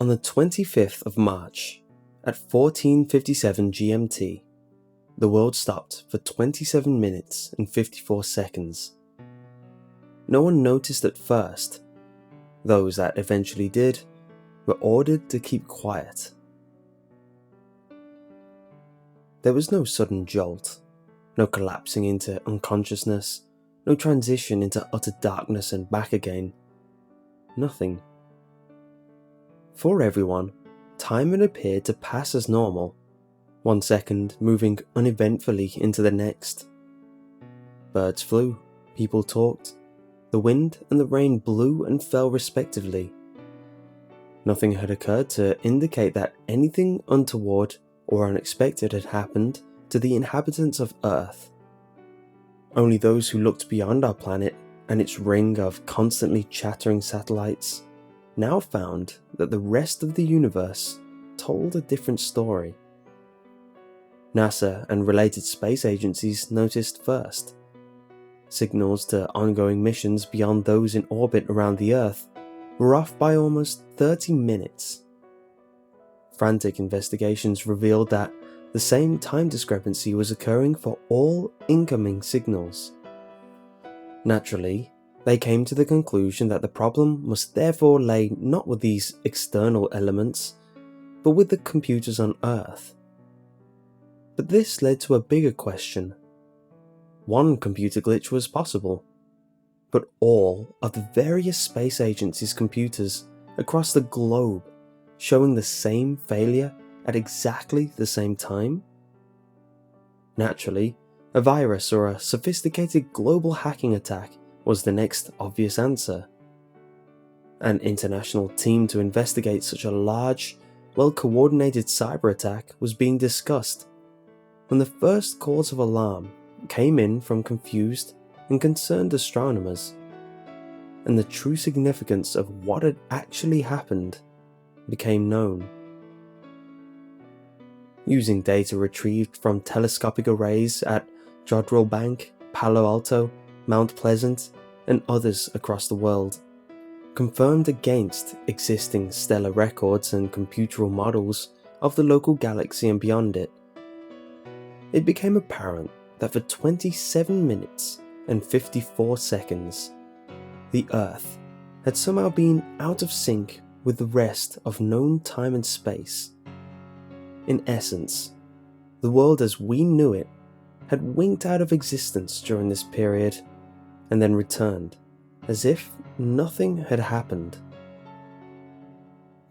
On the 25th of March, at 14:57 GMT, the world stopped for 27 minutes and 54 seconds. No one noticed at first. Those that eventually did were ordered to keep quiet. There was no sudden jolt, no collapsing into unconsciousness, no transition into utter darkness and back again. Nothing. For everyone, time had appeared to pass as normal, 1 second moving uneventfully into the next. Birds flew, people talked, the wind and the rain blew and fell respectively. Nothing had occurred to indicate that anything untoward or unexpected had happened to the inhabitants of Earth. Only those who looked beyond our planet and its ring of constantly chattering satellites now found that the rest of the universe told a different story. NASA and related space agencies noticed first. Signals to ongoing missions beyond those in orbit around the Earth were off by almost 30 minutes. Frantic investigations revealed that the same time discrepancy was occurring for all incoming signals. Naturally, they came to the conclusion that the problem must therefore lay not with these external elements, but with the computers on Earth. But this led to a bigger question. One computer glitch was possible, but all of the various space agencies' computers across the globe showing the same failure at exactly the same time? Naturally, a virus or a sophisticated global hacking attack was the next obvious answer. An international team to investigate such a large, well-coordinated cyber attack was being discussed when the first calls of alarm came in from confused and concerned astronomers, and the true significance of what had actually happened became known. Using data retrieved from telescopic arrays at Jodrell Bank, Palo Alto, Mount Pleasant, and others across the world, confirmed against existing stellar records and computeral models of the local galaxy and beyond it, it became apparent that for 27 minutes and 54 seconds, the Earth had somehow been out of sync with the rest of known time and space. In essence, the world as we knew it had winked out of existence during this period and then returned, as if nothing had happened.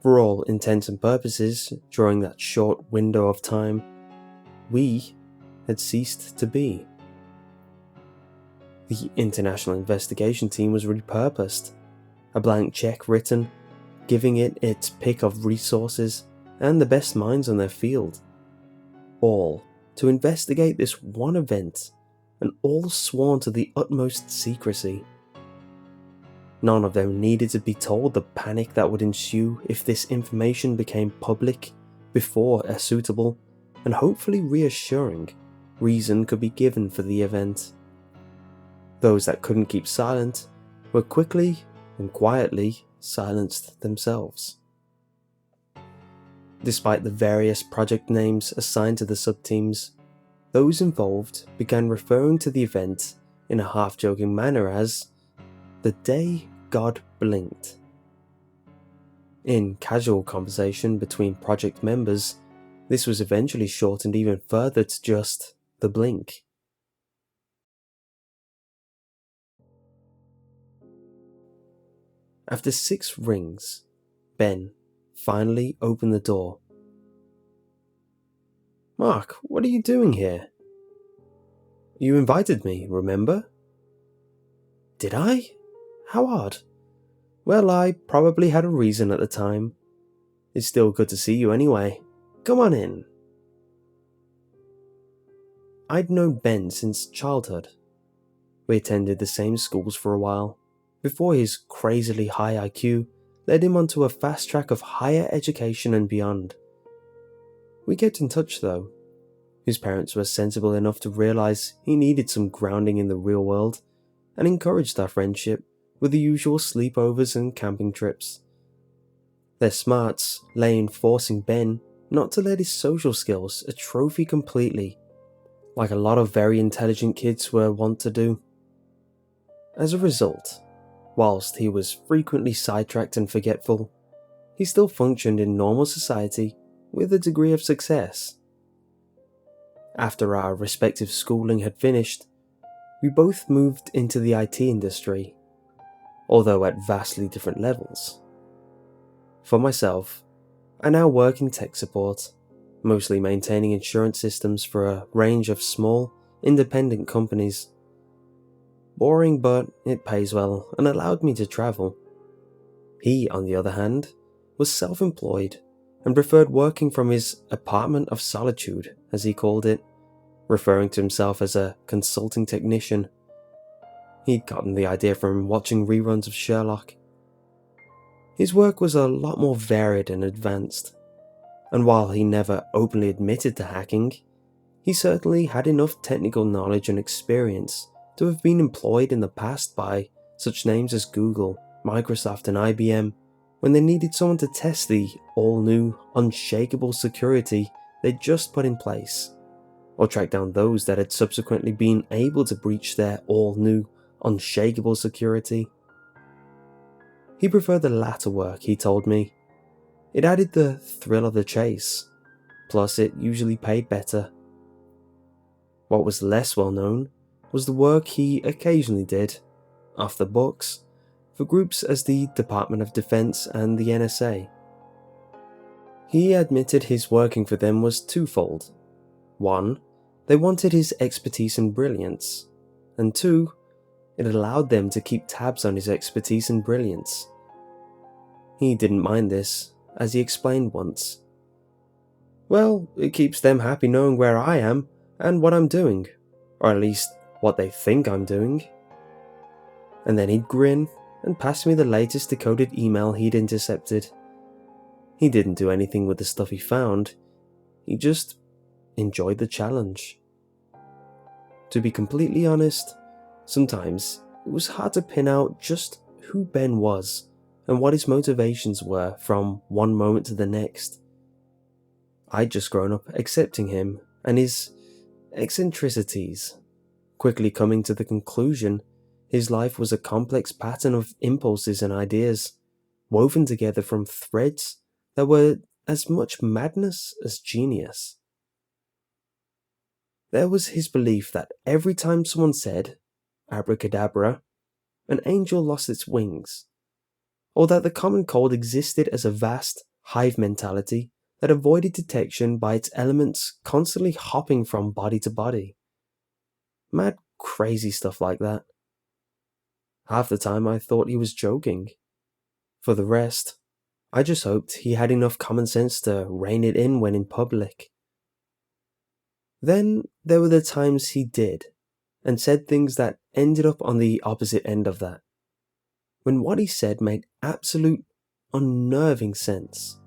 For all intents and purposes, during that short window of time, we had ceased to be. The international investigation team was repurposed, a blank check written, giving it its pick of resources and the best minds on their field, all to investigate this one event, and all sworn to the utmost secrecy. None of them needed to be told the panic that would ensue if this information became public before a suitable and hopefully reassuring reason could be given for the event. Those that couldn't keep silent were quickly and quietly silenced themselves. Despite the various project names assigned to the subteams, those involved began referring to the event in a half-joking manner as the day God blinked. In casual conversation between project members, this was eventually shortened even further to just the blink. After 6 rings, Ben finally opened the door. "Mark, what are you doing here?" "You invited me, remember?" "Did I? How odd. Well, I probably had a reason at the time. It's still good to see you anyway. Come on in." I'd known Ben since childhood. We attended the same schools for a while, before his crazily high IQ led him onto a fast track of higher education and beyond. We kept in touch though. His parents were sensible enough to realize he needed some grounding in the real world, and encouraged our friendship with the usual sleepovers and camping trips. their smarts lay in forcing Ben not to let his social skills atrophy completely, like a lot of very intelligent kids were wont to do. As a result, whilst he was frequently sidetracked and forgetful, he still functioned in normal society with a degree of success. After our respective schooling had finished, we both moved into the IT industry, although at vastly different levels. For myself, I now work in tech support, mostly maintaining insurance systems for a range of small, independent companies. Boring, but it pays well and allowed me to travel. He, on the other hand, was self-employed and preferred working from his apartment of solitude, as he called it, referring to himself as a consulting technician. He'd gotten the idea from watching reruns of Sherlock. His work was a lot more varied and advanced, and while he never openly admitted to hacking, he certainly had enough technical knowledge and experience to have been employed in the past by such names as Google, Microsoft and IBM when they needed someone to test the all-new, unshakable security they'd just put in place, or track down those that had subsequently been able to breach their all-new, unshakable security. He preferred the latter work, he told me. It added the thrill of the chase, plus it usually paid better. What was less well known was the work he occasionally did, off the books, for groups as the Department of Defense and the NSA. He admitted his working for them was twofold. One, they wanted his expertise and brilliance, and two, it allowed them to keep tabs on his expertise and brilliance. He didn't mind this, as he explained once. Well, it keeps them happy knowing where I am and what I'm doing, or at least what they think I'm doing. And then he'd grin and pass me the latest decoded email he'd intercepted. He didn't do anything with the stuff he found, he just enjoyed the challenge. To be completely honest, sometimes it was hard to pin out just who Ben was and what his motivations were from one moment to the next. I'd just grown up accepting him and his eccentricities, quickly coming to the conclusion his life was a complex pattern of impulses and ideas, woven together from threads that were as much madness as genius. There was his belief that every time someone said, abracadabra, an angel lost its wings, or that the common cold existed as a vast hive mentality that avoided detection by its elements constantly hopping from body to body. Mad, crazy stuff like that. Half the time I thought he was joking. For the rest, I just hoped he had enough common sense to rein it in when in public. Then there were the times he did, and said things that ended up on the opposite end of that, when what he said made absolute, unnerving sense.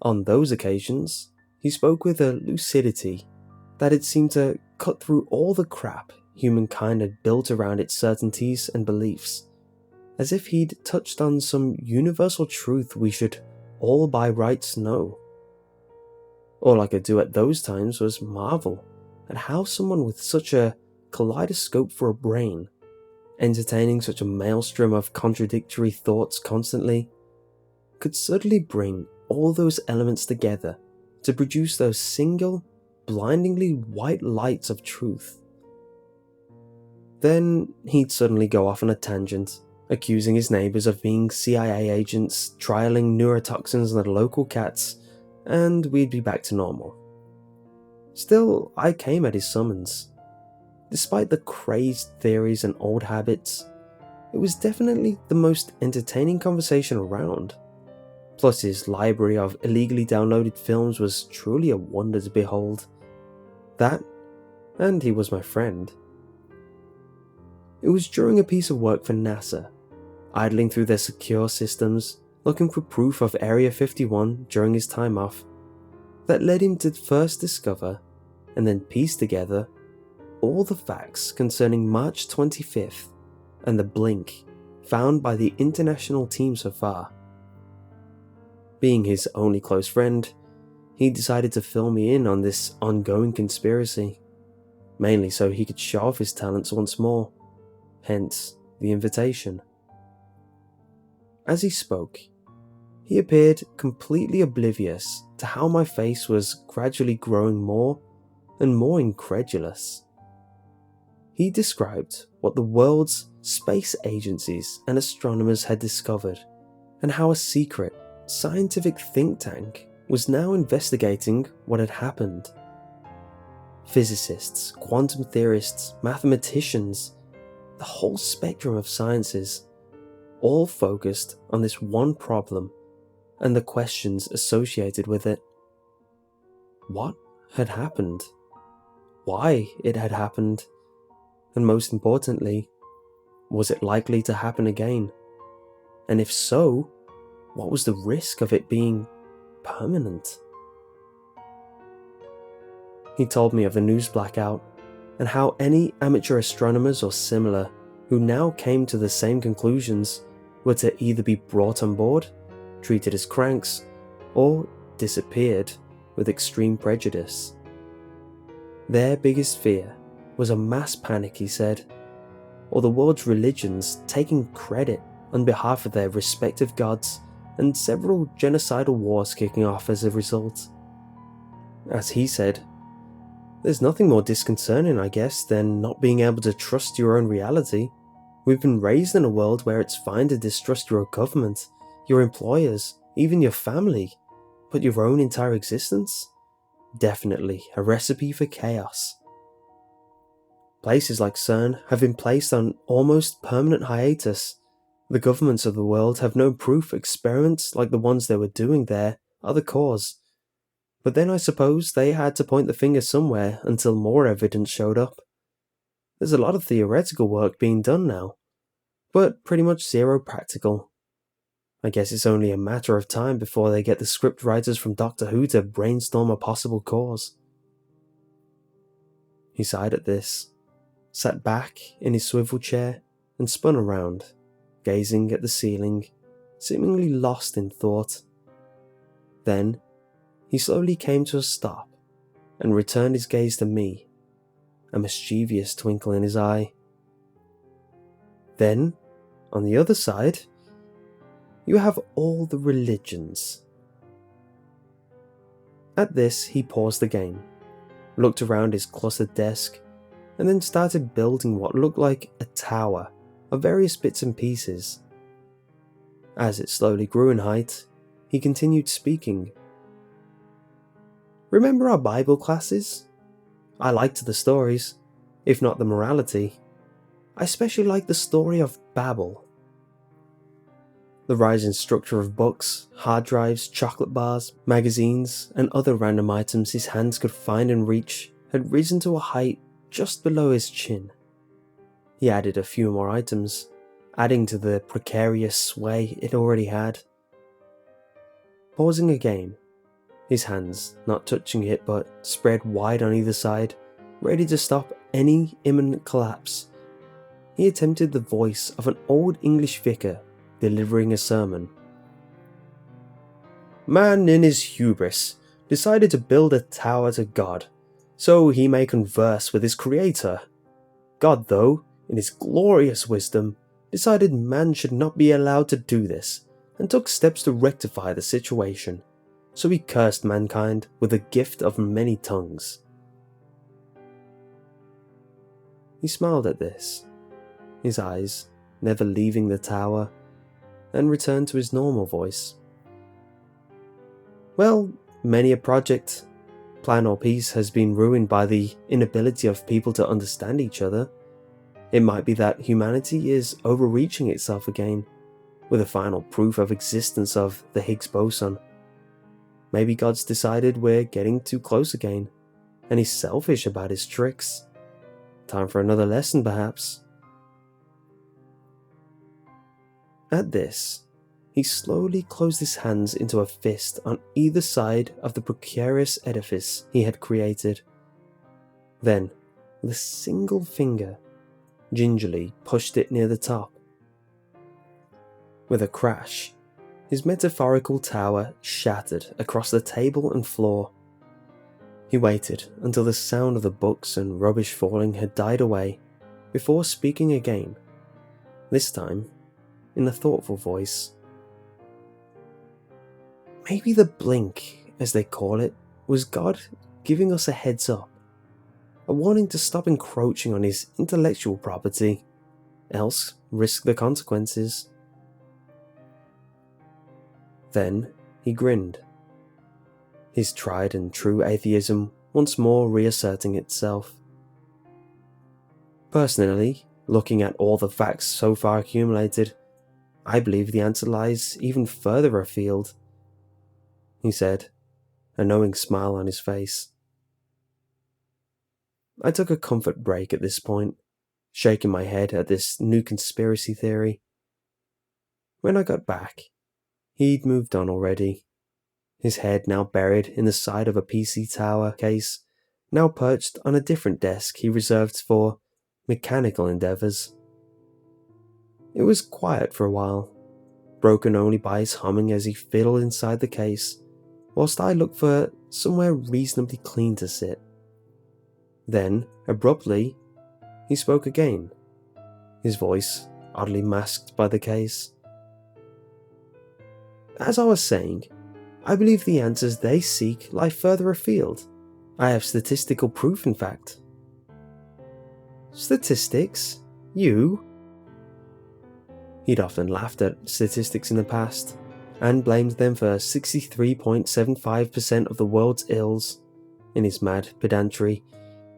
On those occasions, he spoke with a lucidity that had seemed to cut through all the crap humankind had built around its certainties and beliefs, as if he'd touched on some universal truth we should all by rights know. All I could do at those times was marvel at how someone with such a kaleidoscope for a brain, entertaining such a maelstrom of contradictory thoughts constantly, could suddenly bring all those elements together to produce those single, blindingly white lights of truth. Then he'd suddenly go off on a tangent, accusing his neighbours of being CIA agents trialling neurotoxins on the local cats, and we'd be back to normal. Still, I came at his summons. Despite the crazed theories and old habits, it was definitely the most entertaining conversation around. Plus his library of illegally downloaded films was truly a wonder to behold. That, and he was my friend. It was during a piece of work for NASA, idling through their secure systems, looking for proof of Area 51 during his time off, that led him to first discover, and then piece together, all the facts concerning March 25th and the blink found by the international team so far. Being his only close friend, he decided to fill me in on this ongoing conspiracy, mainly so he could show off his talents once more, hence the invitation. As he spoke, he appeared completely oblivious to how my face was gradually growing more and more incredulous. He described what the world's space agencies and astronomers had discovered, and how a secret, scientific think tank was now investigating what had happened. Physicists, quantum theorists, mathematicians, the whole spectrum of sciences, all focused on this one problem and the questions associated with it. What had happened? Why it had happened? And most importantly, was it likely to happen again? And if so, what was the risk of it being permanent? He told me of the news blackout and how any amateur astronomers or similar who now came to the same conclusions were to either be brought on board, treated as cranks, or disappeared with extreme prejudice. Their biggest fear was a mass panic, he said, or the world's religions taking credit on behalf of their respective gods and several genocidal wars kicking off as a result. As he said, there's nothing more disconcerting, I guess, than not being able to trust your own reality. We've been raised in a world where it's fine to distrust your government, your employers, even your family, but your own entire existence? Definitely a recipe for chaos. Places like CERN have been placed on almost permanent hiatus. The governments of the world have no proof experiments like the ones they were doing there are the cause. But then I suppose they had to point the finger somewhere until more evidence showed up. There's a lot of theoretical work being done now, but pretty much zero practical. I guess it's only a matter of time before they get the script writers from Doctor Who to brainstorm a possible cause. He sighed at this, sat back in his swivel chair, and spun around, gazing at the ceiling, seemingly lost in thought. Then, he slowly came to a stop and returned his gaze to me, a mischievous twinkle in his eye. Then, on the other side, you have all the religions. At this, he paused again, looked around his clustered desk, and then started building what looked like a tower of various bits and pieces. As it slowly grew in height, he continued speaking. Remember our Bible classes? I liked the stories, if not the morality. I especially liked the story of Babel. The rising structure of books, hard drives, chocolate bars, magazines, and other random items his hands could find and reach had risen to a height just below his chin. He added a few more items, adding to the precarious sway it already had. Pausing again, his hands not touching it but spread wide on either side, ready to stop any imminent collapse, he attempted the voice of an old English vicar delivering a sermon. Man in his hubris decided to build a tower to God, so he may converse with his creator. God, though, in his glorious wisdom, decided man should not be allowed to do this, and took steps to rectify the situation, so he cursed mankind with the gift of many tongues. He smiled at this, his eyes never leaving the tower, and returned to his normal voice. Well, many a project, plan or piece has been ruined by the inability of people to understand each other. It might be that humanity is overreaching itself again, with a final proof of existence of the Higgs boson. Maybe God's decided we're getting too close again, and he's selfish about his tricks. Time for another lesson, perhaps. At this, he slowly closed his hands into a fist on either side of the precarious edifice he had created. Then, with a single finger, gingerly pushed it near the top. With a crash, His metaphorical tower shattered across the table and floor. He waited until the sound of the books and rubbish falling had died away before speaking again, this time in a thoughtful voice. Maybe the blink, as they call it, was God giving us a heads up, a warning to stop encroaching on his intellectual property, else risk the consequences. Then he grinned, his tried and true atheism once more reasserting itself. Personally, looking at all the facts so far accumulated, I believe the answer lies even further afield, he said, a knowing smile on his face. I took a comfort break at this point, shaking my head at this new conspiracy theory. When I got back, he'd moved on already, his head now buried in the side of a PC tower case, now perched on a different desk he reserved for mechanical endeavours. It was quiet for a while, broken only by his humming as he fiddled inside the case, whilst I looked for somewhere reasonably clean to sit. Then, abruptly, he spoke again, his voice oddly masked by the case. As I was saying, I believe the answers they seek lie further afield. I have statistical proof, in fact. Statistics? You? He'd often laughed at statistics in the past, and blamed them for 63.75% of the world's ills. In his mad pedantry,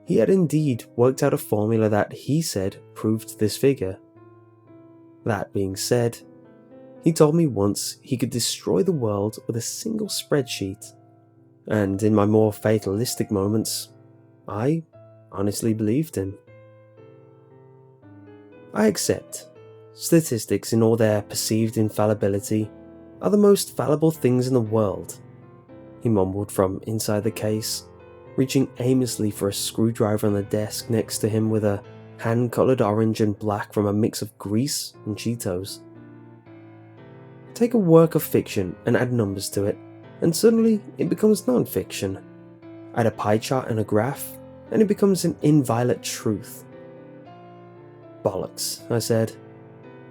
he had indeed worked out a formula that he said proved this figure. That being said, he told me once he could destroy the world with a single spreadsheet, and in my more fatalistic moments, I honestly believed him. I accept. Statistics in all their perceived infallibility are the most fallible things in the world, he mumbled from inside the case, reaching aimlessly for a screwdriver on the desk next to him with a hand-coloured orange and black from a mix of grease and Cheetos. Take a work of fiction and add numbers to it, and suddenly it becomes non-fiction. Add a pie chart and a graph, and it becomes an inviolate truth. Bollocks, I said,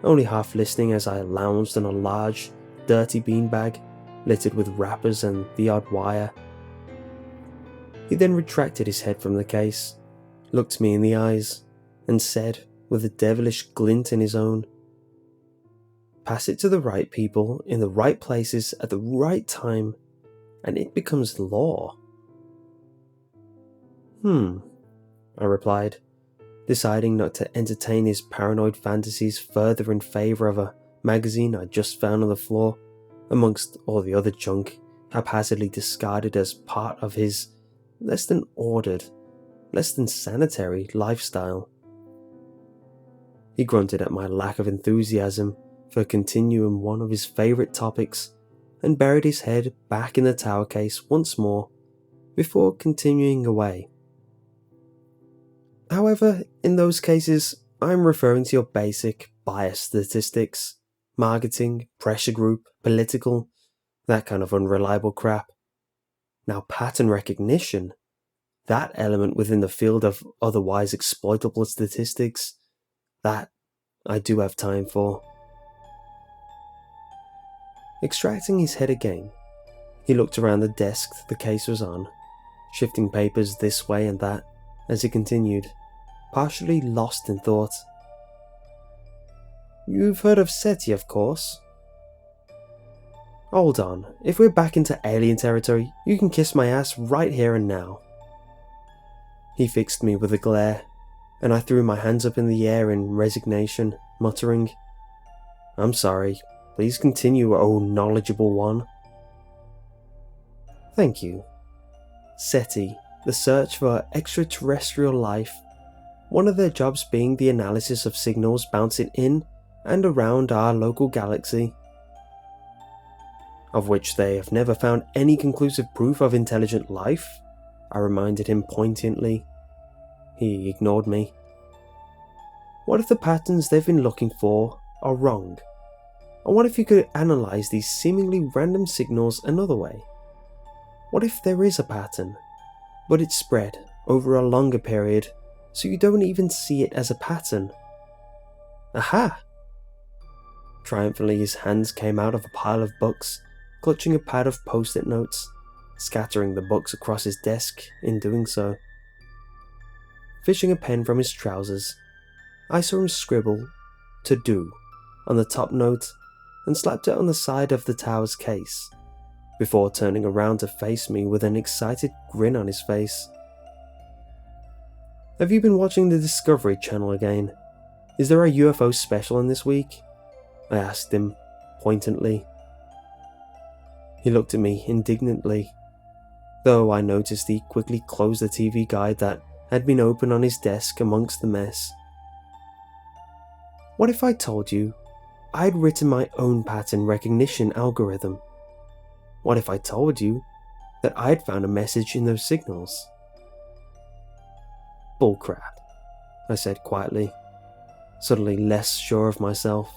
only half listening as I lounged on a large, dirty beanbag littered with wrappers and the odd wire. He then retracted his head from the case, looked me in the eyes, and said, with a devilish glint in his own, "Pass it to the right people in the right places at the right time, and it becomes law." I replied, deciding not to entertain his paranoid fantasies further in favour of a magazine I just found on the floor, amongst all the other junk haphazardly discarded as part of his less than ordered, less than sanitary lifestyle. He grunted at my lack of enthusiasm for continuing one of his favourite topics and buried his head back in the tower case once more before continuing away. However, in those cases, I'm referring to your basic bias statistics, marketing, pressure group, political, that kind of unreliable crap. Now, pattern recognition, that element within the field of otherwise exploitable statistics, that I do have time for. Extracting his head again, he looked around the desk the case was on, shifting papers this way and that as he continued, partially lost in thought. "You've heard of SETI, of course?" "Hold on, if we're back into alien territory, you can kiss my ass right here and now." He fixed me with a glare, and I threw my hands up in the air in resignation, muttering, "I'm sorry, please continue, oh knowledgeable one." "Thank you. SETI, the search for extraterrestrial life, one of their jobs being the analysis of signals bouncing in and around our local galaxy, of which they have never found any conclusive proof of intelligent life," I reminded him poignantly. He ignored me. "What if the patterns they've been looking for are wrong? And what if you could analyse these seemingly random signals another way? What if there is a pattern, but it's spread over a longer period so you don't even see it as a pattern? Aha! Triumphantly, his hands came out of a pile of books, clutching a pad of post-it notes, scattering the books across his desk in doing so. Fishing a pen from his trousers, I saw him scribble "to do" on the top note and slapped it on the side of the tower's case, before turning around to face me with an excited grin on his face. "Have you been watching the Discovery Channel again? Is there a UFO special in this week?" I asked him, pointedly. He looked at me indignantly, though I noticed he quickly closed the TV guide that had been open on his desk amongst the mess. "What if I told you I'd written my own pattern recognition algorithm? What if I told you that I'd found a message in those signals?" "Bullcrap," I said quietly, suddenly less sure of myself,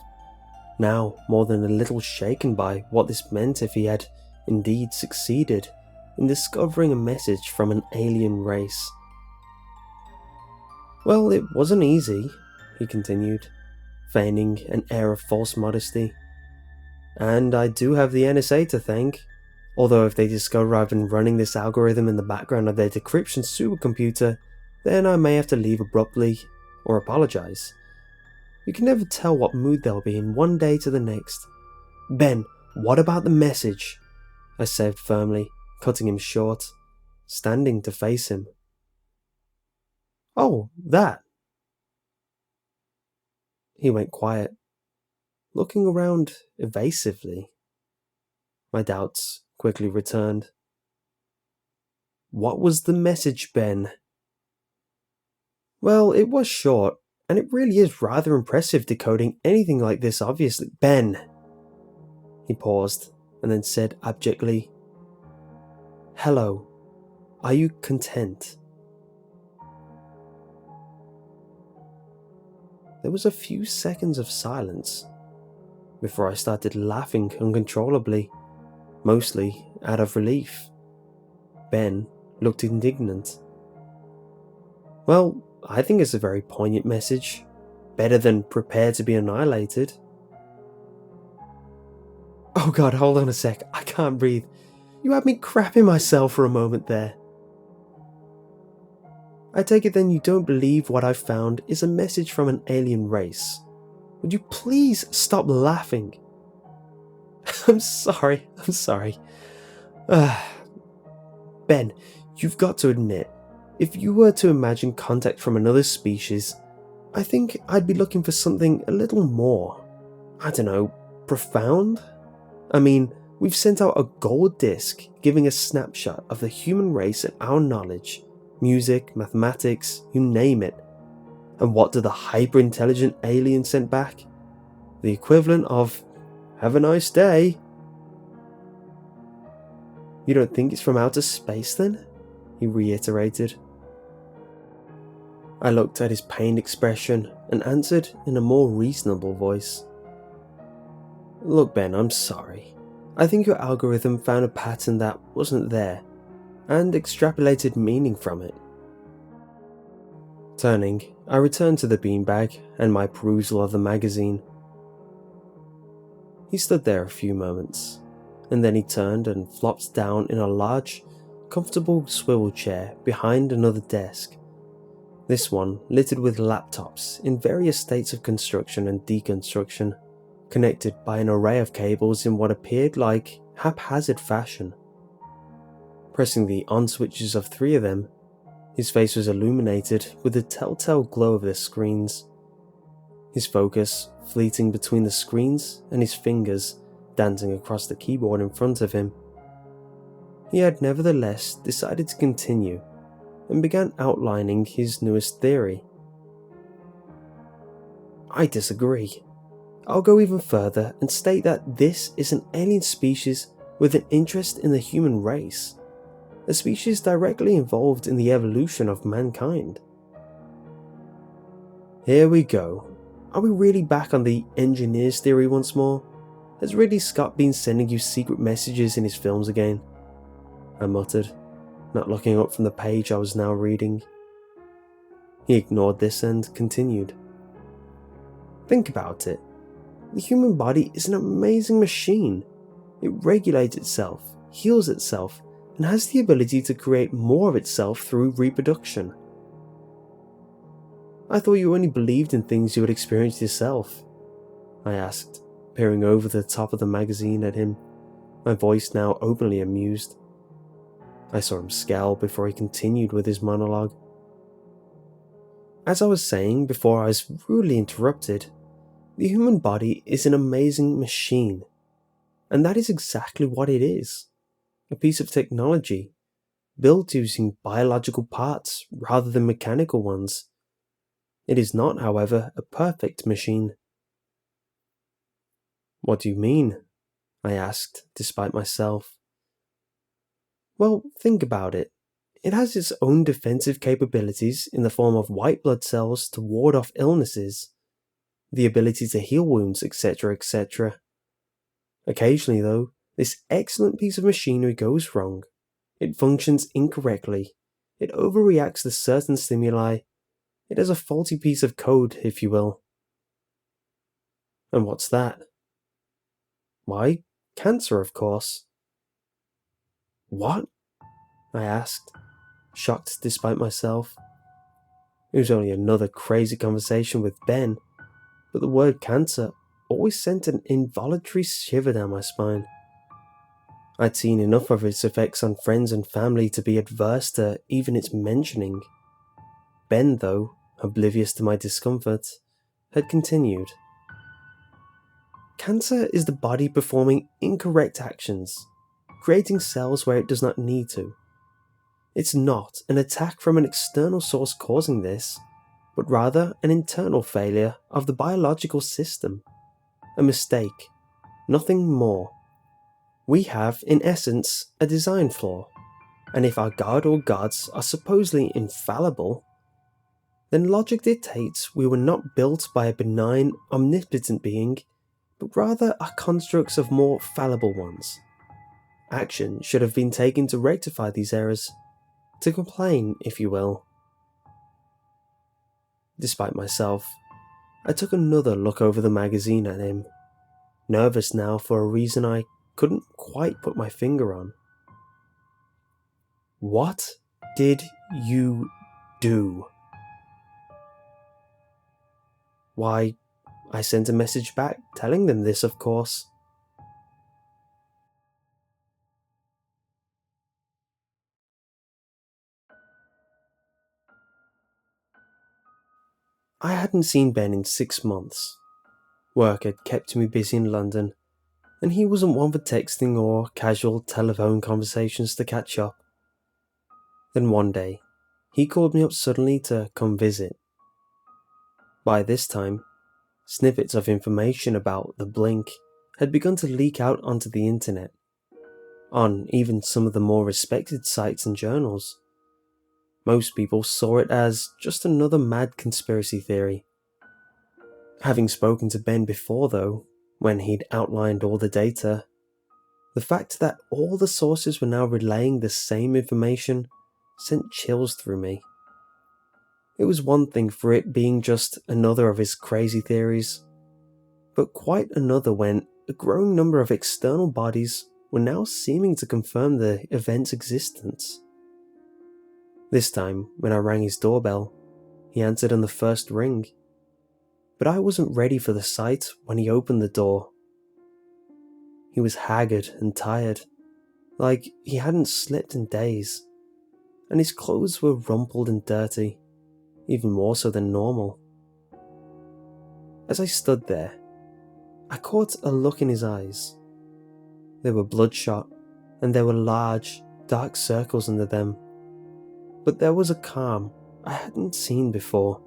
now more than a little shaken by what this meant if he had indeed succeeded in discovering a message from an alien race. "Well, it wasn't easy," he continued, feigning an air of false modesty. "And I do have the NSA to thank, although if they discover I've been running this algorithm in the background of their decryption supercomputer, then I may have to leave abruptly or apologize. You can never tell what mood they'll be in one day to the next." "Ben, what about the message?" I said firmly, cutting him short, standing to face him. "Oh, that." He went quiet, looking around evasively. My doubts quickly returned. "What was the message, Ben?" "Well, it was short, and it really is rather impressive decoding anything like this, obviously." "Ben!" He paused, and then said abjectly, "Hello, are you content?" There was a few seconds of silence before I started laughing uncontrollably, mostly out of relief. Ben looked indignant. "Well, I think it's a very poignant message. Better than prepare to be annihilated." "Oh god, hold on a sec, I can't breathe. You had me crapping myself for a moment there." "I take it then you don't believe what I've found is a message from an alien race. Would you please stop laughing?" I'm sorry. Ben, you've got to admit, if you were to imagine contact from another species, I think I'd be looking for something a little more, I don't know, profound? I mean, we've sent out a gold disc giving a snapshot of the human race and our knowledge, music, mathematics, you name it. And what did the hyper-intelligent alien send back? The equivalent of, "Have a nice day." "You don't think it's from outer space then?" he reiterated. I looked at his pained expression and answered in a more reasonable voice. "Look, Ben, I'm sorry. I think your algorithm found a pattern that wasn't there, and extrapolated meaning from it." Turning, I returned to the beanbag and my perusal of the magazine. He stood there a few moments, and then he turned and flopped down in a large, comfortable swivel chair behind another desk, this one littered with laptops in various states of construction and deconstruction, connected by an array of cables in what appeared like haphazard fashion. Pressing the on switches of 3 of them, his face was illuminated with the telltale glow of their screens. His focus fleeting between the screens and his fingers dancing across the keyboard in front of him. He had nevertheless decided to continue and began outlining his newest theory. "I disagree. I'll go even further and state that this is an alien species with an interest in the human race, a species directly involved in the evolution of mankind." Here we go. Are we really back on the engineer's theory once more? Has Ridley Scott been sending you secret messages in his films again? I muttered, not looking up from the page I was now reading. He ignored this and continued. Think about it. The human body is an amazing machine. It regulates itself, heals itself, and has the ability to create more of itself through reproduction. I thought you only believed in things you had experienced yourself, I asked, peering over the top of the magazine at him, my voice now openly amused. I saw him scowl before he continued with his monologue. As I was saying before I was rudely interrupted, the human body is an amazing machine, and that is exactly what it is. A piece of technology, built using biological parts rather than mechanical ones. It is not, however, a perfect machine. What do you mean? I asked, despite myself. Well, think about it. It has its own defensive capabilities in the form of white blood cells to ward off illnesses, the ability to heal wounds, etc., etc. Occasionally, though, this excellent piece of machinery goes wrong. It functions incorrectly. It overreacts to certain stimuli. It has a faulty piece of code, if you will. And what's that? Why, cancer, of course. What? I asked, shocked despite myself. It was only another crazy conversation with Ben, but the word cancer always sent an involuntary shiver down my spine. I'd seen enough of its effects on friends and family to be adverse to even its mentioning. Ben, though, oblivious to my discomfort, had continued. Cancer is the body performing incorrect actions, creating cells where it does not need to. It's not an attack from an external source causing this, but rather an internal failure of the biological system. A mistake, nothing more. We have, in essence, a design flaw, and if our god or gods are supposedly infallible, then logic dictates we were not built by a benign, omnipotent being, but rather are constructs of more fallible ones. Action should have been taken to rectify these errors, to complain, if you will. Despite myself, I took another look over the magazine at him, nervous now for a reason I couldn't quite put my finger on. What did you do? Why, I sent a message back telling them this, of course. I hadn't seen Ben in 6 months. Work had kept me busy in London, and he wasn't one for texting or casual telephone conversations to catch up. Then one day, he called me up suddenly to come visit. By this time, snippets of information about the Blink had begun to leak out onto the internet, on even some of the more respected sites and journals. Most people saw it as just another mad conspiracy theory. Having spoken to Ben before, though, when he'd outlined all the data, the fact that all the sources were now relaying the same information sent chills through me. It was one thing for it being just another of his crazy theories, but quite another when a growing number of external bodies were now seeming to confirm the event's existence. This time, when I rang his doorbell, he answered on the first ring, but I wasn't ready for the sight when he opened the door. He was haggard and tired, like he hadn't slept in days, and his clothes were rumpled and dirty, even more so than normal. As I stood there, I caught a look in his eyes. They were bloodshot, and there were large, dark circles under them. But there was a calm I hadn't seen before,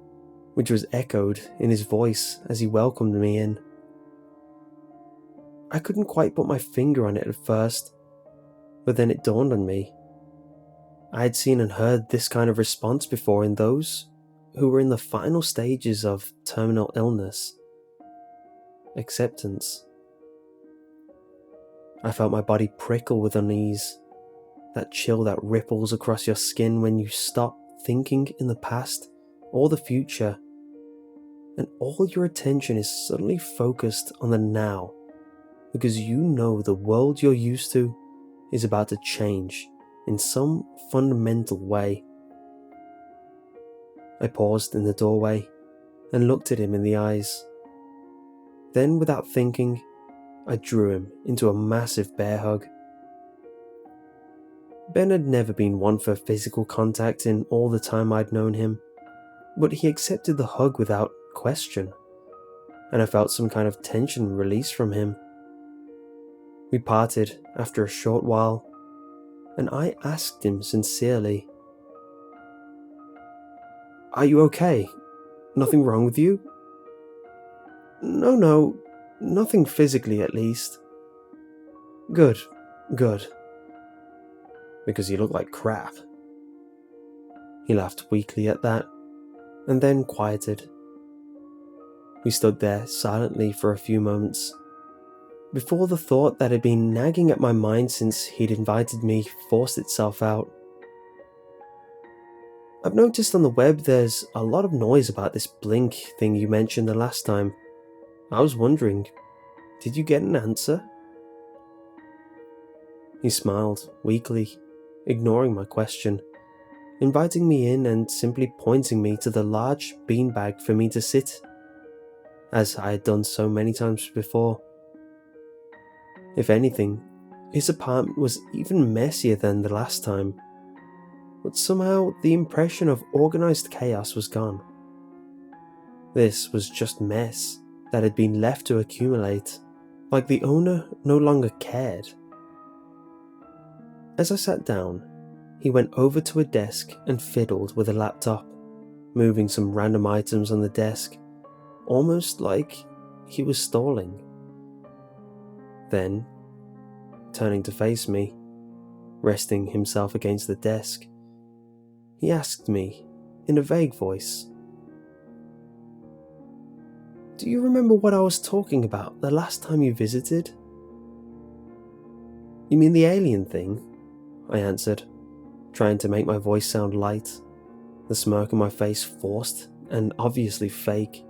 which was echoed in his voice as he welcomed me in. I couldn't quite put my finger on it at first, but then it dawned on me. I had seen and heard this kind of response before in those who were in the final stages of terminal illness. Acceptance. I felt my body prickle with unease, that chill that ripples across your skin when you stop thinking in the past or the future, and all your attention is suddenly focused on the now, because you know the world you're used to is about to change in some fundamental way. I paused in the doorway and looked at him in the eyes. Then, without thinking, I drew him into a massive bear hug. Ben had never been one for physical contact in all the time I'd known him, but he accepted the hug without question, and I felt some kind of tension release from him. We parted after a short while, and I asked him sincerely, "Are you okay? Nothing wrong with you?" No, nothing physically at least." Good. Because you look like crap." He laughed weakly at that, and then quieted. We stood there silently for a few moments, before the thought that had been nagging at my mind since he'd invited me forced itself out. "I've noticed on the web there's a lot of noise about this blink thing you mentioned the last time. I was wondering, did you get an answer?" He smiled weakly, ignoring my question, inviting me in and simply pointing me to the large beanbag for me to sit, as I had done so many times before. If anything, his apartment was even messier than the last time, but somehow the impression of organized chaos was gone. This was just mess that had been left to accumulate, like the owner no longer cared. As I sat down, he went over to a desk and fiddled with a laptop, moving some random items on the desk, almost like he was stalling. Then, turning to face me, resting himself against the desk, he asked me, in a vague voice, "Do you remember what I was talking about the last time you visited?" "You mean the alien thing?" I answered, trying to make my voice sound light, the smirk on my face forced and obviously fake.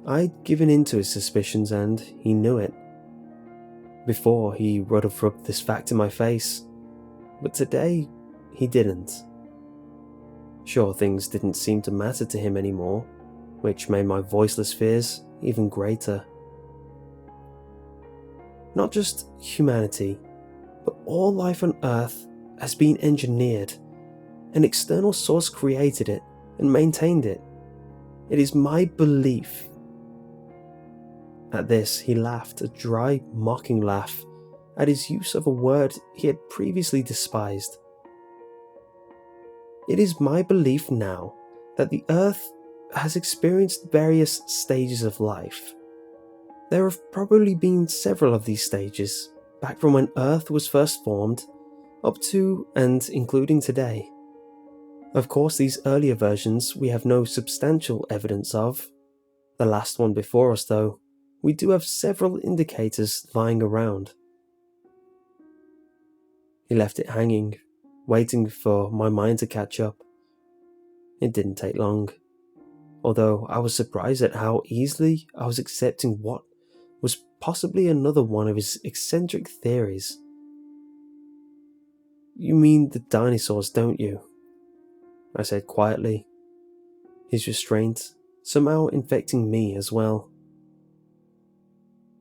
I'd given in to his suspicions and he knew it. Before, he would have rubbed this fact in my face, but today, he didn't. Sure, things didn't seem to matter to him anymore, which made my voiceless fears even greater. Not just humanity, but all life on Earth has been engineered. An external source created it and maintained it. It is my belief. At this, he laughed, a dry, mocking laugh, at his use of a word he had previously despised. "It is my belief now that the Earth has experienced various stages of life. There have probably been several of these stages, back from when Earth was first formed, up to and including today. Of course, these earlier versions we have no substantial evidence of. The last one before us, though, we do have several indicators lying around." He left it hanging, waiting for my mind to catch up. It didn't take long, although I was surprised at how easily I was accepting what was possibly another one of his eccentric theories. "You mean the dinosaurs, don't you?" I said quietly, his restraint somehow infecting me as well.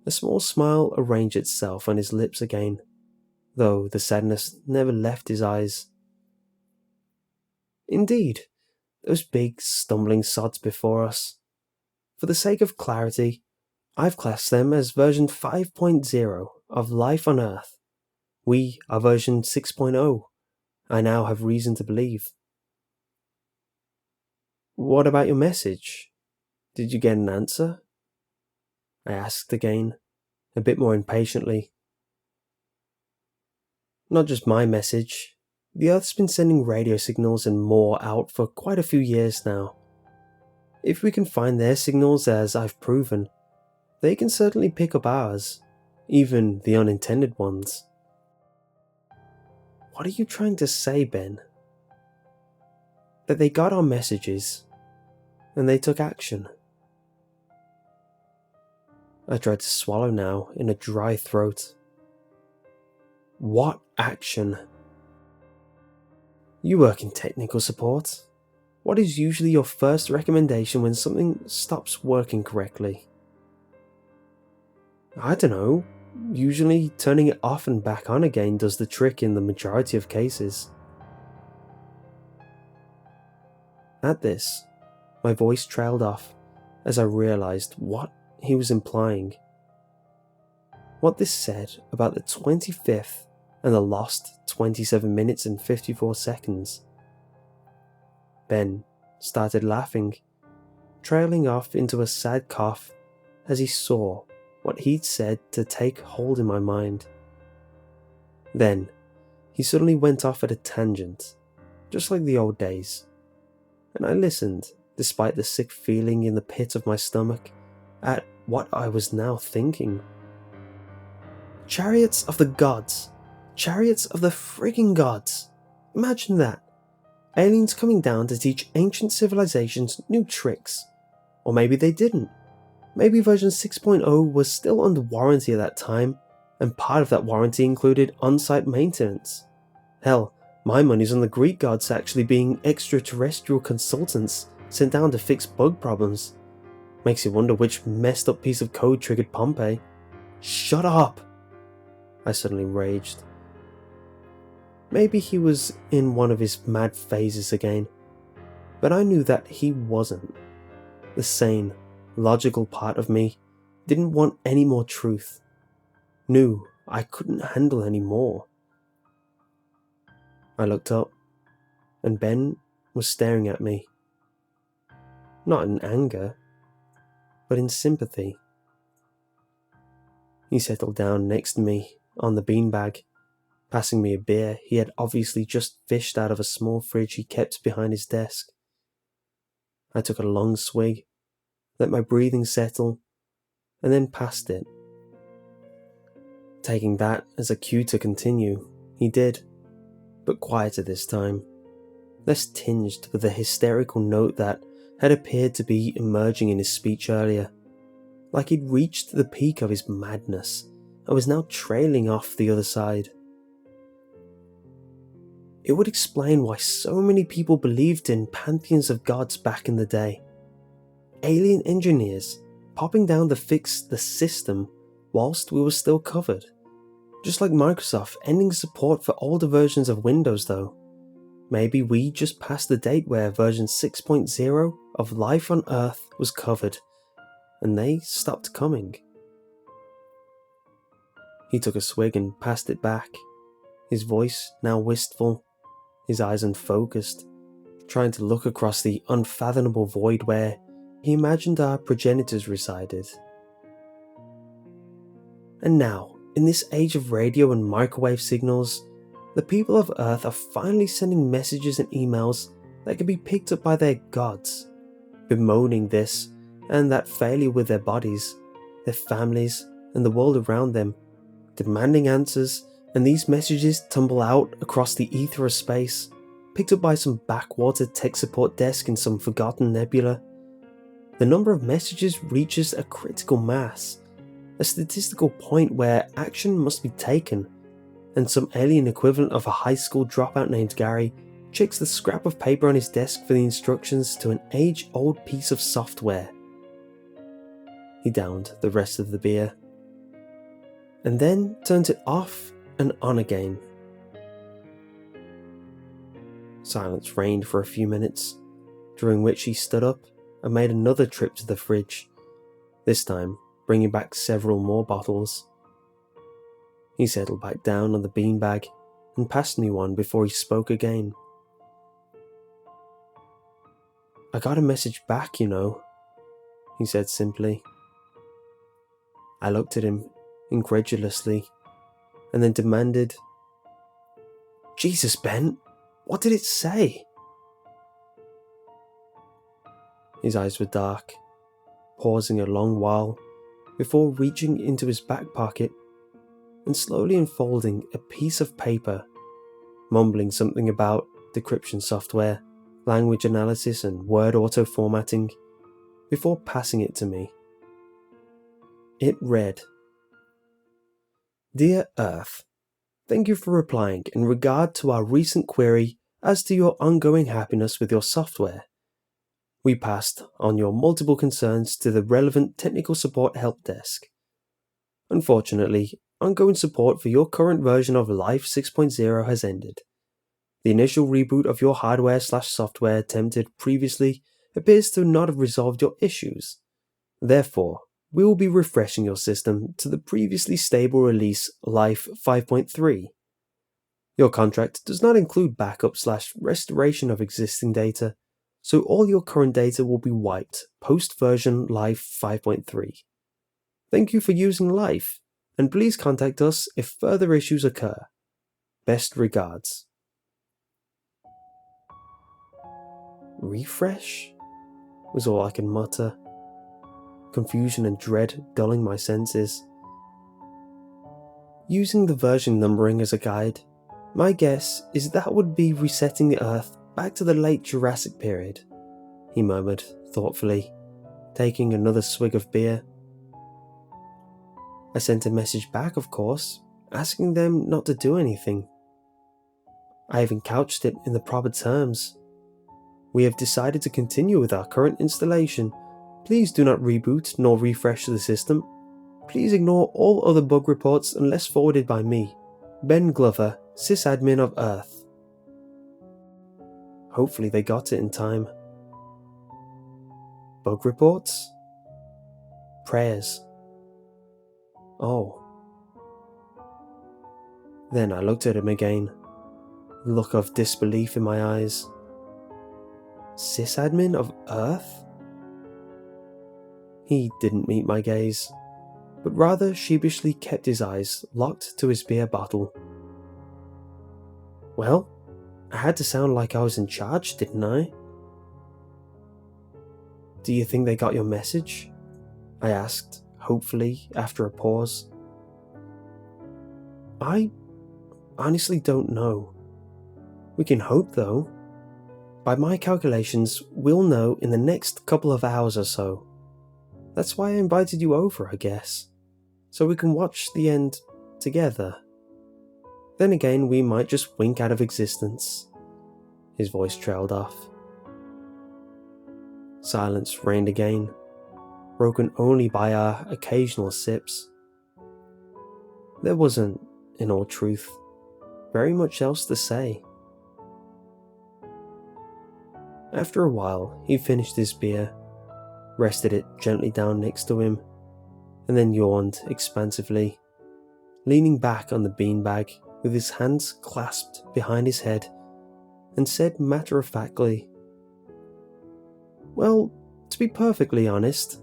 A small smile arranged itself on his lips again, though the sadness never left his eyes. "Indeed, those big, stumbling sods before us. For the sake of clarity, I've classed them as version 5.0 of life on Earth. We are version 6.0, I now have reason to believe." "What about your message? Did you get an answer?" I asked again, a bit more impatiently. "Not just my message. The Earth's been sending radio signals and more out for quite a few years now. If we can find their signals, as I've proven, they can certainly pick up ours, even the unintended ones. What are you trying to say, Ben? That they got our messages and they took action. I tried to swallow now in a dry throat. What action? You work in technical support. What is usually your first recommendation when something stops working correctly? I don't know. Usually turning it off and back on again does the trick in the majority of cases. At this, my voice trailed off as I realised what he was implying. What this said about the 25th and the lost 27 minutes and 54 seconds. Ben started laughing, trailing off into a sad cough as he saw what he'd said to take hold in my mind. Then, he suddenly went off at a tangent, just like the old days, and I listened, despite the sick feeling in the pit of my stomach, at what I was now thinking. Chariots of the gods! Chariots of the frigging gods! Imagine that! Aliens coming down to teach ancient civilizations new tricks. Or maybe they didn't. Maybe version 6.0 was still under warranty at that time, and part of that warranty included on-site maintenance. Hell, my money's on the Greek gods actually being extraterrestrial consultants sent down to fix bug problems. Makes you wonder which messed up piece of code triggered Pompeii. Shut up! I suddenly raged. Maybe he was in one of his mad phases again, but I knew that he wasn't. The sane, logical part of me didn't want any more truth. Knew I couldn't handle any more. I looked up, and Ben was staring at me. Not in anger, but in sympathy. He settled down next to me on the beanbag, passing me a beer he had obviously just fished out of a small fridge he kept behind his desk. I took a long swig, let my breathing settle, and then passed it. Taking that as a cue to continue, he did, but quieter this time, less tinged with the hysterical note that had appeared to be emerging in his speech earlier, like he'd reached the peak of his madness and was now trailing off the other side. It would explain why so many people believed in pantheons of gods back in the day. Alien engineers popping down to fix the system whilst we were still covered. Just like Microsoft ending support for older versions of Windows though. Maybe we just passed the date where version 6.0 of life on Earth was covered, and they stopped coming. He took a swig and passed it back, his voice now wistful, his eyes unfocused, trying to look across the unfathomable void where he imagined our progenitors resided. And now, in this age of radio and microwave signals, the people of Earth are finally sending messages and emails that can be picked up by their gods, bemoaning this and that failure with their bodies, their families, and the world around them, demanding answers, and these messages tumble out across the ether of space, picked up by some backwater tech support desk in some forgotten nebula. The number of messages reaches a critical mass, a statistical point where action must be taken, and some alien equivalent of a high school dropout named Gary checks the scrap of paper on his desk for the instructions to an age-old piece of software. He downed the rest of the beer, and then turned it off and on again. Silence reigned for a few minutes, during which he stood up and made another trip to the fridge, this time bringing back several more bottles. He settled back down on the beanbag and passed me one before he spoke again. "I got a message back, you know," he said simply. I looked at him incredulously and then demanded, "Jesus, Ben, what did it say?" His eyes were dark, pausing a long while before reaching into his back pocket and slowly unfolding a piece of paper, mumbling something about decryption software, language analysis and word auto-formatting, before passing it to me. It read, "Dear Earth, thank you for replying in regard to our recent query as to your ongoing happiness with your software. We passed on your multiple concerns to the relevant technical support help desk. Unfortunately, ongoing support for your current version of Life 6.0 has ended. The initial reboot of your hardware/software attempted previously appears to not have resolved your issues. Therefore, we will be refreshing your system to the previously stable release Life 5.3. Your contract does not include backup/restoration of existing data, so all your current data will be wiped post-version Life 5.3. Thank you for using Life, and please contact us if further issues occur. Best regards." Refresh? Was all I could mutter. Confusion and dread dulling my senses. Using the version numbering as a guide, my guess is that would be resetting the Earth back to the late Jurassic period, he murmured thoughtfully, taking another swig of beer. I sent a message back, of course, asking them not to do anything. I even couched it in the proper terms. We have decided to continue with our current installation. Please do not reboot nor refresh the system. Please ignore all other bug reports unless forwarded by me, Ben Glover, sysadmin of Earth. Hopefully they got it in time. Bug reports? Prayers. Oh. Then I looked at him again, a look of disbelief in my eyes. Sysadmin of Earth? He didn't meet my gaze, but rather sheepishly kept his eyes locked to his beer bottle. Well, I had to sound like I was in charge, didn't I? "Do you think they got your message?" I asked, hopefully, after a pause. "I honestly don't know. We can hope, though. By my calculations, we'll know in the next couple of hours or so. That's why I invited you over, I guess, so we can watch the end together. Then again, we might just wink out of existence." His voice trailed off. Silence reigned again, broken only by our occasional sips. There wasn't, in all truth, very much else to say. After a while, he finished his beer, rested it gently down next to him, and then yawned expansively, leaning back on the beanbag with his hands clasped behind his head, and said matter-of-factly, "Well, to be perfectly honest,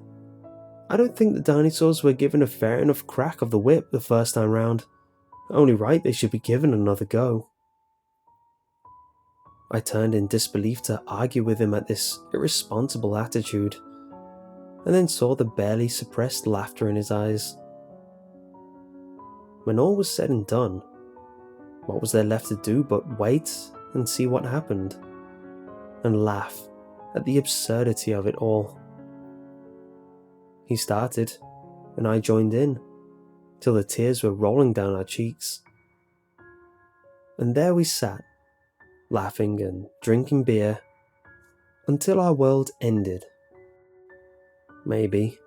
I don't think the dinosaurs were given a fair enough crack of the whip the first time round. Only right they should be given another go." I turned in disbelief to argue with him at this irresponsible attitude, and then saw the barely suppressed laughter in his eyes. When all was said and done, what was there left to do but wait and see what happened, and laugh at the absurdity of it all? He started, and I joined in, till the tears were rolling down our cheeks. And there we sat, laughing and drinking beer, until our world ended. Maybe.